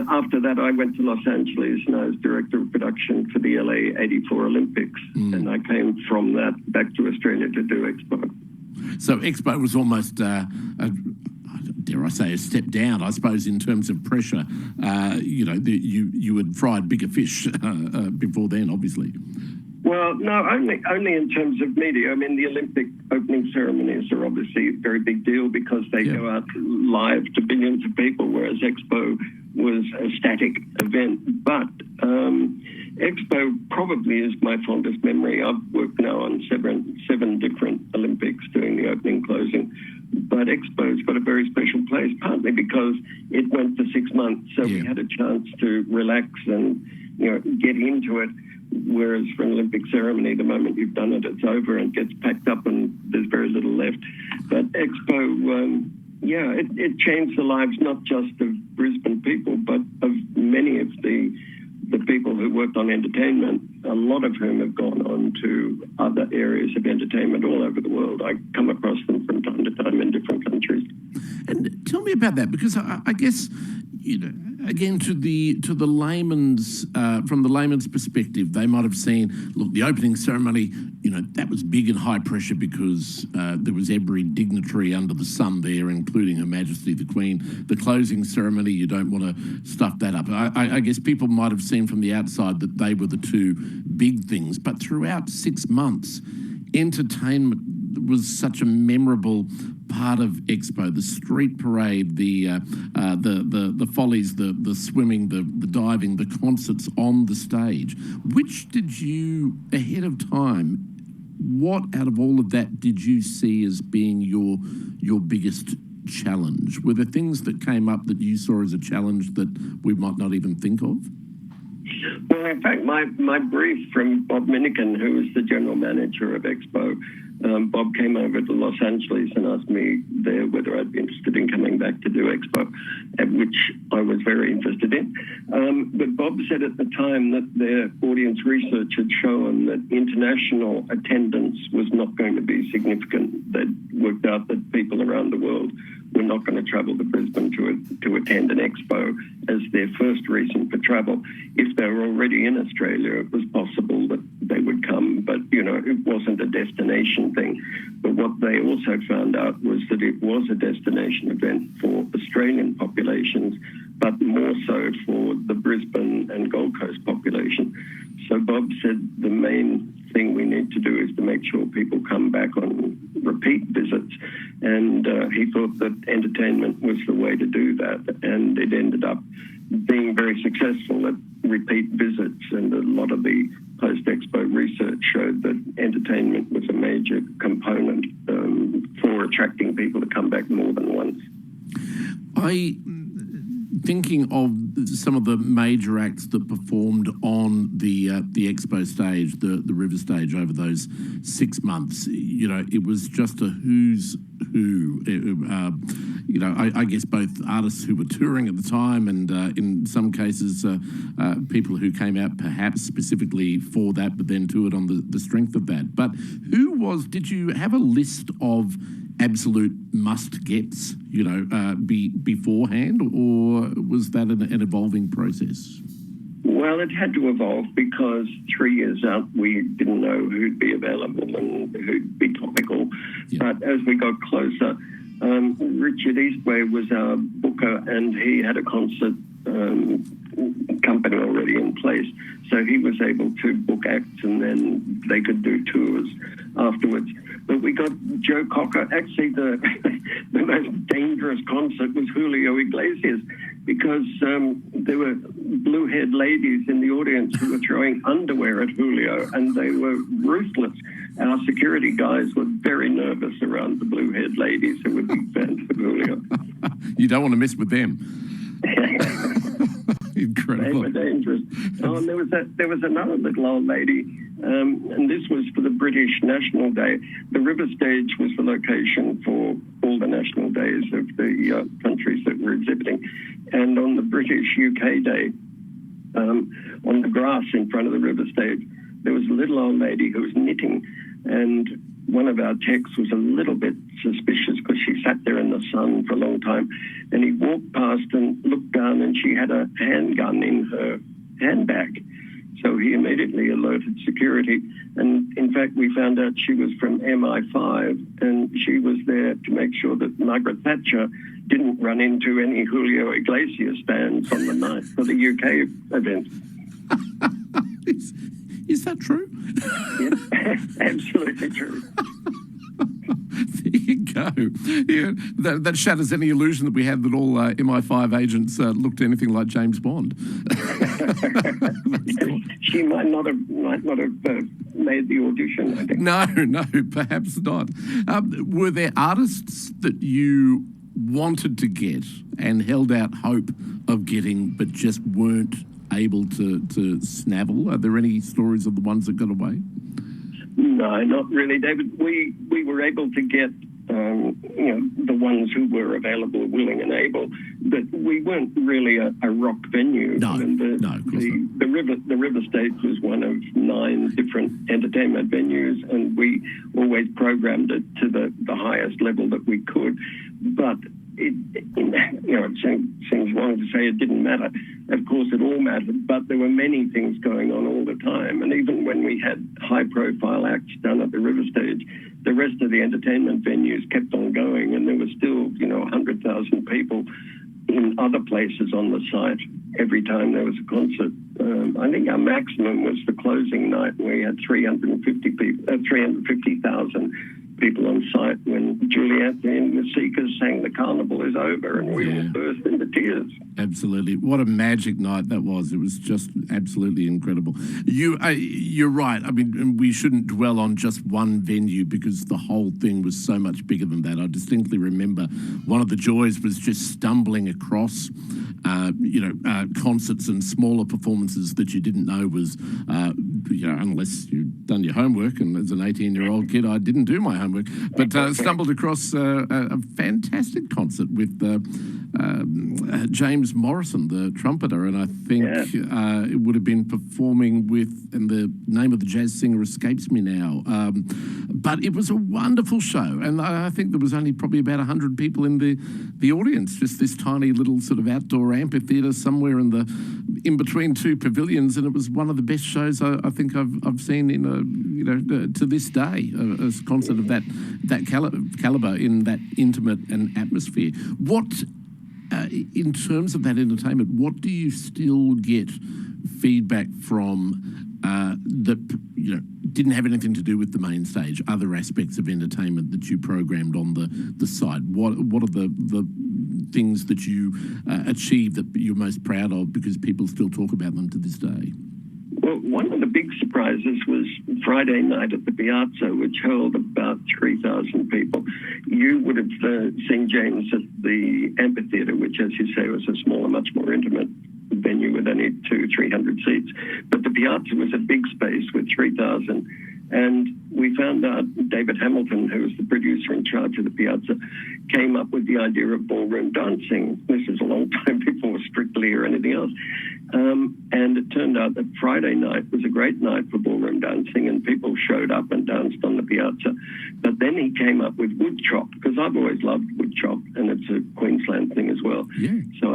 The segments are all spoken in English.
After that, I went to Los Angeles and I was director of production for the LA 84 Olympics. And I came from that back to Australia to do Expo. So Expo was almost, dare I say, a step down, I suppose, in terms of pressure. You had fried bigger fish before then, obviously. Well, no, only in terms of media. I mean, the Olympic opening ceremonies are obviously a very big deal because they go out live to billions of people, whereas Expo was a static event. But Expo probably is my fondest memory. I've worked now on seven different Olympics doing the opening, closing. But Expo's got a very special place, partly because it went for 6 months, so we had a chance to relax and get into it. Whereas for an Olympic ceremony, the moment you've done it, it's over and gets packed up and there's very little left. But Expo, it changed the lives not just of Brisbane people, but of many of the people who worked on entertainment, a lot of whom have gone on to other areas of entertainment all over the world. I come across them from time to time in different countries. And tell me about that, because I guess, again, to the layman's, from the layman's perspective, they might have seen, look, the opening ceremony, that was big and high pressure because there was every dignitary under the sun there, including Her Majesty the Queen. The closing ceremony, you don't want to stuff that up. I guess people might have seen from the outside that they were the two big things, but throughout 6 months, entertainment was such a memorable part of Expo. The street parade, the follies, the swimming, the diving, the concerts on the stage. Which did you, ahead of time, what out of all of that did you see as being your biggest challenge? Were there things that came up that you saw as a challenge that we might not even think of? Well, in fact, my brief from Bob Minikin, who was the general manager of Expo, Bob came over to Los Angeles and asked me there whether I'd be interested in coming back to do Expo, which I was very interested in. But Bob said at the time that their audience research had shown that international attendance was not going to be significant. They'd worked out that people around the world were not going to travel to Brisbane to attend an Expo as their first reason for travel. If they were already in Australia, it was possible that they would come, but, it wasn't a destination thing. But what they also found out was that it was a destination event for Australian populations, but more so for the Brisbane and Gold Coast population. So Bob said the main thing we need to do is to make sure people come back on repeat visits. And he thought that entertainment was the way to do that. And it ended up being very successful at repeat visits. And a lot of the post-Expo research showed that entertainment was a major component for attracting people to come back more than once. Thinking of some of the major acts that performed on the Expo stage, the river stage, over those 6 months, it was just a who's who. I guess both artists who were touring at the time and in some cases people who came out perhaps specifically for that, but then toured on the strength of that. But did you have a list of absolute must-gets, beforehand, or was that an evolving process? Well, it had to evolve because 3 years out, we didn't know who'd be available and who'd be topical. Yeah. But as we got closer, Richard Eastway was our booker, and he had a concert company already in place. So he was able to book acts, and then they could do tours afterwards. But we got Joe Cocker. Actually, the most dangerous concert was Julio Iglesias, because there were blue-haired ladies in the audience who were throwing underwear at Julio, and they were ruthless. Our security guys were very nervous around the blue-haired ladies who were big fans of Julio. You don't want to mess with them. Incredible. They were dangerous. Oh, and there was another little old lady, and this was for the British National Day. The river stage was the location for all the national days of the countries that were exhibiting. And on the British UK Day, on the grass in front of the river stage, there was a little old lady who was knitting, and one of our techs was a little bit suspicious because she sat there in the sun for a long time, and he walked past and looked down, and she had a handgun in her handbag. So he immediately alerted security. And in fact, we found out she was from MI5, and she was there to make sure that Margaret Thatcher didn't run into any Julio Iglesias fans on the night for the UK event. Is that true? Yeah, absolutely true. There you go. Yeah, that shatters any illusion that we had that all MI5 agents looked anything like James Bond. She might not have made the audition, I think. No, perhaps not. Were there artists that you wanted to get and held out hope of getting but just weren't able to snavel? Are there any stories of the ones that got away? No, not really, David. We were able to get the ones who were available, willing and able, but we weren't really a rock venue. No, I mean, the River Stage was one of 9 different entertainment venues, and we always programmed it to the highest level that we could. But it seems wrong to say it didn't matter. Of course, it all mattered, but there were many things going on all the time. And even when we had high-profile acts done at the River Stage, the rest of the entertainment venues kept on going, and there were still, 100,000 people in other places on the site every time there was a concert. I think our maximum was the closing night, where we had 350,000 people on site when Juliet and the Seekers sang "The Carnival Is Over," and we all burst into tears. Absolutely. What a magic night that was. It was just absolutely incredible. You're right. I mean, we shouldn't dwell on just one venue because the whole thing was so much bigger than that. I distinctly remember one of the joys was just stumbling across, concerts and smaller performances that you didn't know was, unless you'd done your homework. And as an 18-year-old kid, I didn't do my homework, but stumbled across a fantastic concert with James Morrison, the trumpeter, and I think it would have been performing with, and the name of the jazz singer escapes me now, but it was a wonderful show, and I think there was only probably about 100 people in the audience, just this tiny little sort of outdoor amphitheatre somewhere in between 2 pavilions, and it was one of the best shows I think I've seen in to this day, a concert of that caliber in that intimate and atmosphere. What in terms of that entertainment, what do you still get feedback from that didn't have anything to do with the main stage, other aspects of entertainment that you programmed on the site? What are the things that you achieved that you're most proud of because people still talk about them to this day? Well, one of the big surprises was Friday night at the Piazza, which held about 3,000 people. You would have seen James at the amphitheatre, which, as you say, was a smaller, much more intimate venue with only 200-300 seats. But the Piazza was a big space with 3,000. And we found out David Hamilton, who was the producer in charge of the Piazza, came up with the idea of ballroom dancing. This is a long time before Strictly or anything else. And it turned out that Friday night was a great night for ballroom dancing, and people showed up and danced on the Piazza. But then he came up with wood chop, because I've always loved wood chop, and it's a Queensland thing as well. Yeah. So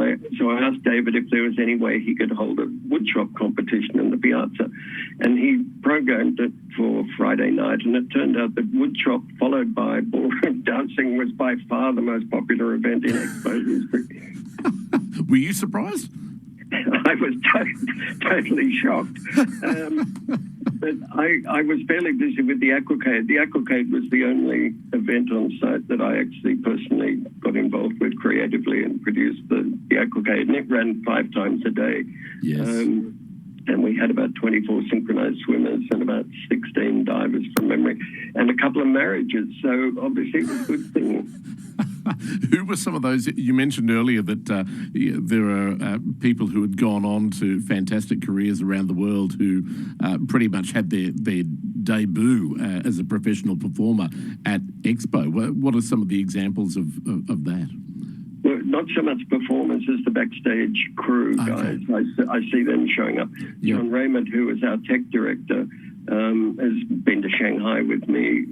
I asked David if there was any way he could hold a wood chop competition in the Piazza, and he programmed it for Friday night, and it turned out that wood chop followed by ballroom dancing was by far the most popular event in Expo history. Were you surprised? I was totally shocked. But I was fairly busy with the Aquacade. The Aquacade was the only event on site that I actually personally got involved with creatively and produced the Aquacade. And it ran 5 times a day. Yes. And we had about 24 synchronized swimmers and about 16 divers from memory and a couple of marriages. So obviously it was a good thing. Who were some of those? You mentioned earlier that there are people who had gone on to fantastic careers around the world who pretty much had their debut as a professional performer at Expo. What are some of the examples of that? Well, not so much performance as the backstage crew guys. I see them showing up. Yep. John Raymond, who is our tech director, has been to Shanghai with me.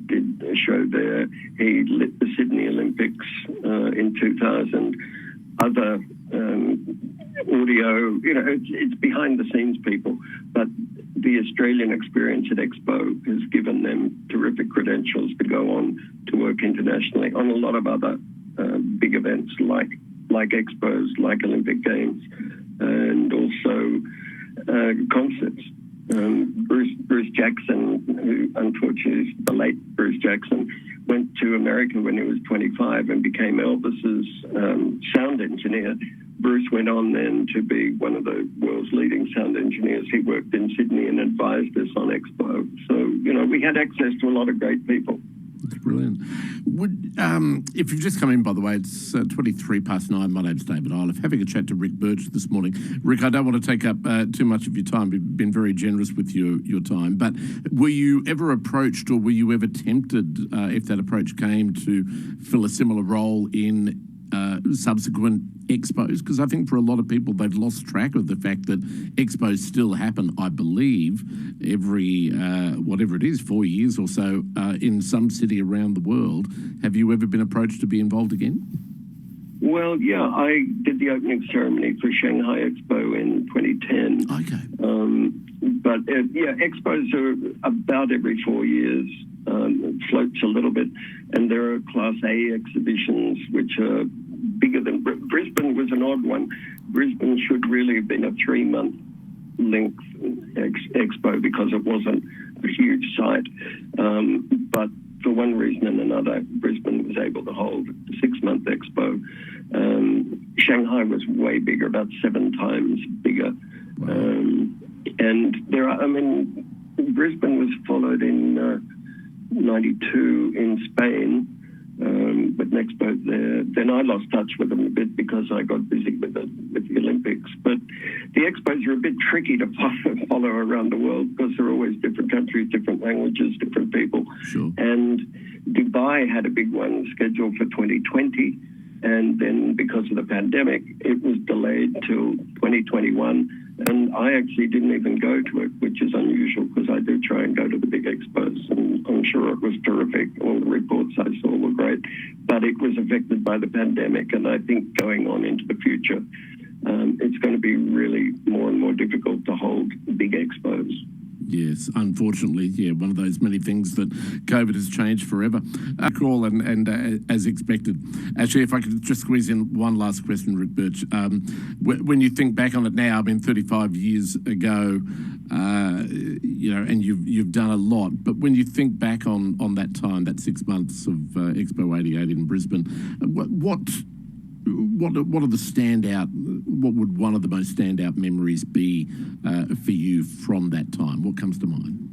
did a show there. He lit the Sydney Olympics in 2000. Other audio, it's behind the scenes people, but the Australian experience at Expo has given them terrific credentials to go on to work internationally on a lot of other big events like Expos, like Olympic Games, and also concerts. Bruce Jackson, who unfortunately is the late Bruce Jackson, went to America when he was 25 and became Elvis's sound engineer. Bruce went on then to be one of the world's leading sound engineers. He worked in Sydney and advised us on Expo. So, we had access to a lot of great people. That's brilliant. If you've just come in, by the way, it's 9:23. My name's David IIiffe, having a chat to Ric Birch this morning. Ric, I don't want to take up too much of your time. You've been very generous with your time. But were you ever approached, or were you ever tempted, if that approach came, to fill a similar role in subsequent expos? Because I think for a lot of people, they've lost track of the fact that expos still happen, I believe, every, whatever it is, 4 years or so, in some city around the world. Have you ever been approached to be involved again? Well, yeah, I did the opening ceremony for Shanghai Expo in 2010. Okay. But expos are about every 4 years. It floats a little bit, and there are Class A exhibitions which are bigger than Brisbane was an odd one. Brisbane should really have been a 3-month length expo because it wasn't a huge site. But for one reason and another, Brisbane was able to hold a 6-month expo. Shanghai was way bigger, about 7 times bigger. And Brisbane was followed in 92 in Spain with an expo there. Then I lost touch with them a bit because I got busy with the Olympics. But the expos are a bit tricky to follow around the world because they're always different countries, different languages, different people. Sure. And Dubai had a big one scheduled for 2020. And then because of the pandemic, it was delayed till 2021. And I actually didn't even go to it, which is unusual because I do try and go to the big expos. And I'm sure it was terrific. All the reports I saw were great. But it was affected by the pandemic. And I think going on into the future, it's going to be really more and more difficult to hold big expos. Yes, unfortunately, one of those many things that COVID has changed forever. Call and as expected. Actually, if I could just squeeze in one last question, Ric Birch. When you think back on it now, 35 years ago, and you've done a lot, but when you think back on that time, that 6 months of Expo 88 in Brisbane, what are the standout? What would one of the most standout memories be for you from that time? What comes to mind?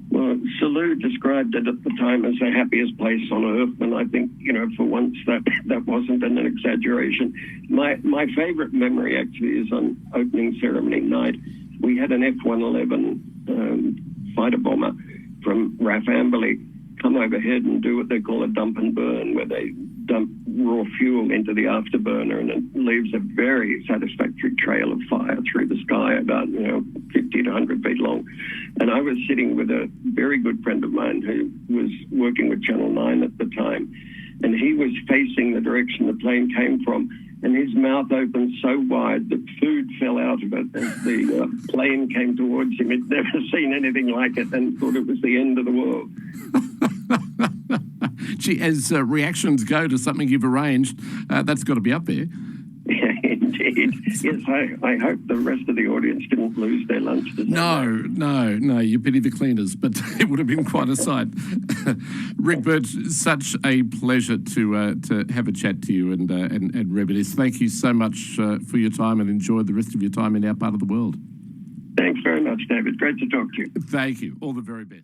Well, Salou described it at the time as the happiest place on earth, and I think for once that wasn't an exaggeration. My favourite memory actually is on opening ceremony night. We had an F-111 fighter bomber from RAF Amberley come overhead and do what they call a dump and burn, where they dump raw fuel into the afterburner and it leaves a very satisfactory trail of fire through the sky about 50 to 100 feet long. And I was sitting with a very good friend of mine who was working with Channel 9 at the time, and he was facing the direction the plane came from, and his mouth opened so wide that food fell out of it as the plane came towards him. He'd never seen anything like it and thought it was the end of the world. Gee, as reactions go to something you've arranged, that's got to be up there. Yeah, indeed. Yes, I hope the rest of the audience didn't lose their lunch. No, you pity the cleaners, but it would have been quite a sight. Ric Birch, such a pleasure to have a chat to you and reminisce. Thank you so much for your time, and enjoy the rest of your time in our part of the world. Thanks very much, David. Great to talk to you. Thank you. All the very best.